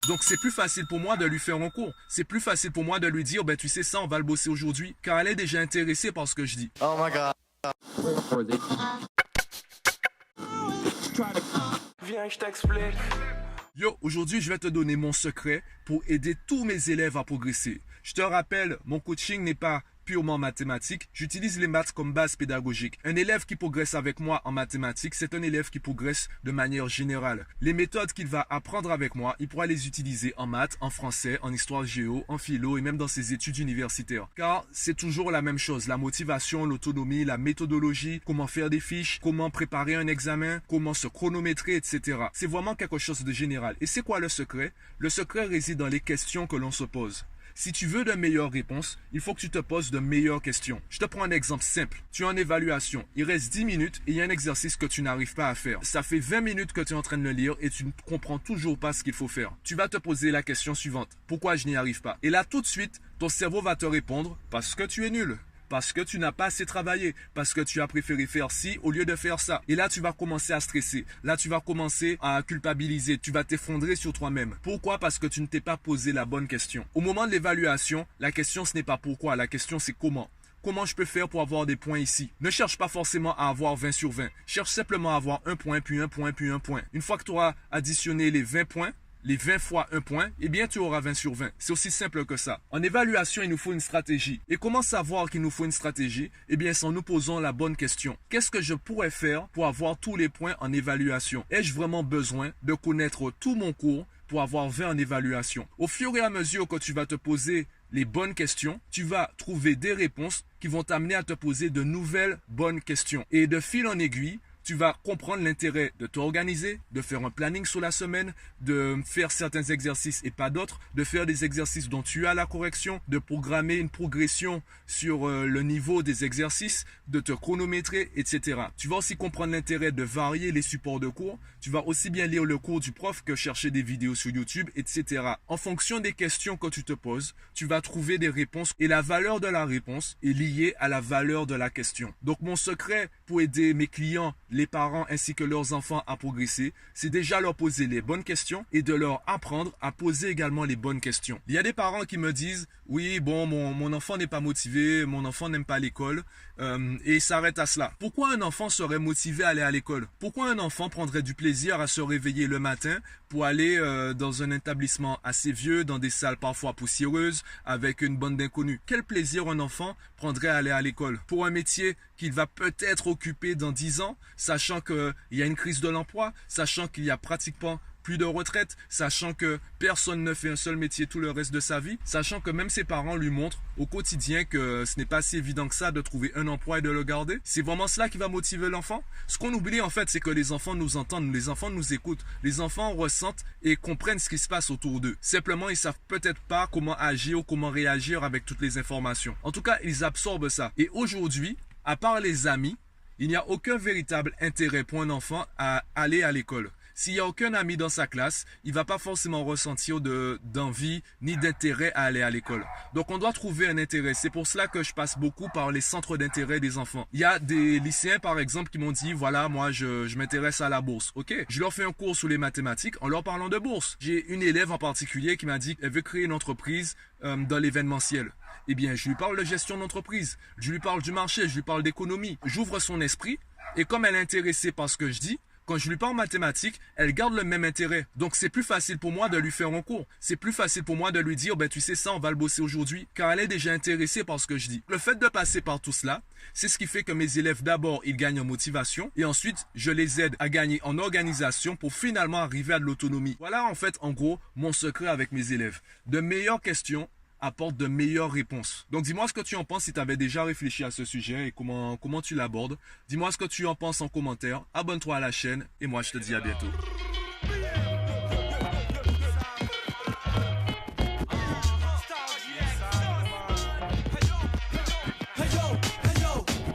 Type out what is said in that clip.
Donc c'est plus facile pour moi de lui faire un cours. C'est plus facile pour moi de lui dire, ben tu sais ça, on va le bosser aujourd'hui, car elle est déjà intéressée par ce que je dis. Oh my god. Viens, je t'explique. Yo, aujourd'hui, je vais te donner mon secret pour aider tous mes élèves à progresser. Je te rappelle, mon coaching n'est pas purement mathématique. J'utilise les maths comme base pédagogique. Un élève qui progresse avec moi en mathématiques, c'est un élève qui progresse de manière générale. Les méthodes qu'il va apprendre avec moi, il pourra les utiliser en maths, en français, en histoire géo, en philo et même dans ses études universitaires. Car c'est toujours la même chose. La motivation, l'autonomie, la méthodologie, comment faire des fiches, comment préparer un examen, comment se chronométrer, etc. C'est vraiment quelque chose de général. Et c'est quoi le secret? Le secret réside dans les questions que l'on se pose. Si tu veux de meilleures réponses, il faut que tu te poses de meilleures questions. Je te prends un exemple simple. Tu es en évaluation. Il reste 10 minutes et il y a un exercice que tu n'arrives pas à faire. Ça fait 20 minutes que tu es en train de le lire et tu ne comprends toujours pas ce qu'il faut faire. Tu vas te poser la question suivante. Pourquoi je n'y arrive pas? Et là, tout de suite, ton cerveau va te répondre parce que tu es nul. Parce que tu n'as pas assez travaillé, parce que tu as préféré faire ci au lieu de faire ça. Et là, tu vas commencer à stresser. Là, tu vas commencer à culpabiliser. Tu vas t'effondrer sur toi-même. Pourquoi? Parce que tu ne t'es pas posé la bonne question. Au moment de l'évaluation, la question, ce n'est pas pourquoi. La question, c'est comment. Comment je peux faire pour avoir des points ici? Ne cherche pas forcément à avoir 20 sur 20. Cherche simplement à avoir un point, puis un point, puis un point. Une fois que tu auras additionné les 20 points, les 20 fois 1 point, eh bien tu auras 20 sur 20. C'est aussi simple que ça. En évaluation, il nous faut une stratégie. Et comment savoir qu'il nous faut une stratégie? Eh bien, c'est en nous posant la bonne question. Qu'est-ce que je pourrais faire pour avoir tous les points en évaluation? Ai-je vraiment besoin de connaître tout mon cours pour avoir 20 en évaluation? Au fur et à mesure que tu vas te poser les bonnes questions, tu vas trouver des réponses qui vont t'amener à te poser de nouvelles bonnes questions. Et de fil en aiguille, tu vas comprendre l'intérêt de t'organiser, de faire un planning sur la semaine, de faire certains exercices et pas d'autres, de faire des exercices dont tu as la correction, de programmer une progression sur le niveau des exercices, de te chronométrer, etc. Tu vas aussi comprendre l'intérêt de varier les supports de cours. Tu vas aussi bien lire le cours du prof que chercher des vidéos sur YouTube, etc. En fonction des questions que tu te poses, tu vas trouver des réponses et la valeur de la réponse est liée à la valeur de la question. Donc mon secret pour aider mes clients, les parents ainsi que leurs enfants à progresser, c'est déjà leur poser les bonnes questions et de leur apprendre à poser également les bonnes questions. Il y a des parents qui me disent, oui, bon, mon enfant n'est pas motivé, mon enfant n'aime pas l'école, et s'arrête à cela. Pourquoi un enfant serait motivé à aller à l'école? Pourquoi un enfant prendrait du plaisir à se réveiller le matin pour aller dans un établissement assez vieux, dans des salles parfois poussiéreuses, avec une bande d'inconnus? Quel plaisir un enfant prendrait à aller à l'école? Pour un métier qu'il va peut-être occuper dans 10 ans, sachant qu'il y a une crise de l'emploi, sachant qu'il y a pratiquement plus de retraite, sachant que personne ne fait un seul métier tout le reste de sa vie, sachant que même ses parents lui montrent au quotidien que ce n'est pas si évident que ça de trouver un emploi et de le garder. C'est vraiment cela qui va motiver l'enfant. Ce qu'on oublie en fait, c'est que les enfants nous entendent, les enfants nous écoutent, les enfants ressentent et comprennent ce qui se passe autour d'eux. Simplement, ils savent peut-être pas comment agir ou comment réagir avec toutes les informations. En tout cas, ils absorbent ça. Et aujourd'hui, à part les amis, il n'y a aucun véritable intérêt pour un enfant à aller à l'école. S'il n'y a aucun ami dans sa classe, il ne va pas forcément ressentir d'envie ni d'intérêt à aller à l'école. Donc on doit trouver un intérêt. C'est pour cela que je passe beaucoup par les centres d'intérêt des enfants. Il y a des lycéens par exemple qui m'ont dit, voilà, moi je m'intéresse à la bourse. Ok, je leur fais un cours sur les mathématiques en leur parlant de bourse. J'ai une élève en particulier qui m'a dit qu'elle veut créer une entreprise dans l'événementiel. Eh bien, je lui parle de gestion d'entreprise, je lui parle du marché, je lui parle d'économie. J'ouvre son esprit et comme elle est intéressée par ce que je dis, quand je lui parle mathématiques, elle garde le même intérêt. Donc, c'est plus facile pour moi de lui faire un cours. C'est plus facile pour moi de lui dire, ben tu sais ça, on va le bosser aujourd'hui, car elle est déjà intéressée par ce que je dis. Le fait de passer par tout cela, c'est ce qui fait que mes élèves, d'abord, ils gagnent en motivation et ensuite, je les aide à gagner en organisation pour finalement arriver à de l'autonomie. Voilà, en fait, en gros, mon secret avec mes élèves. De meilleures questions apporte de meilleures réponses. Donc dis-moi ce que tu en penses si tu avais déjà réfléchi à ce sujet et comment tu l'abordes. Dis-moi ce que tu en penses en commentaire. Abonne-toi à la chaîne et moi je te dis à bientôt.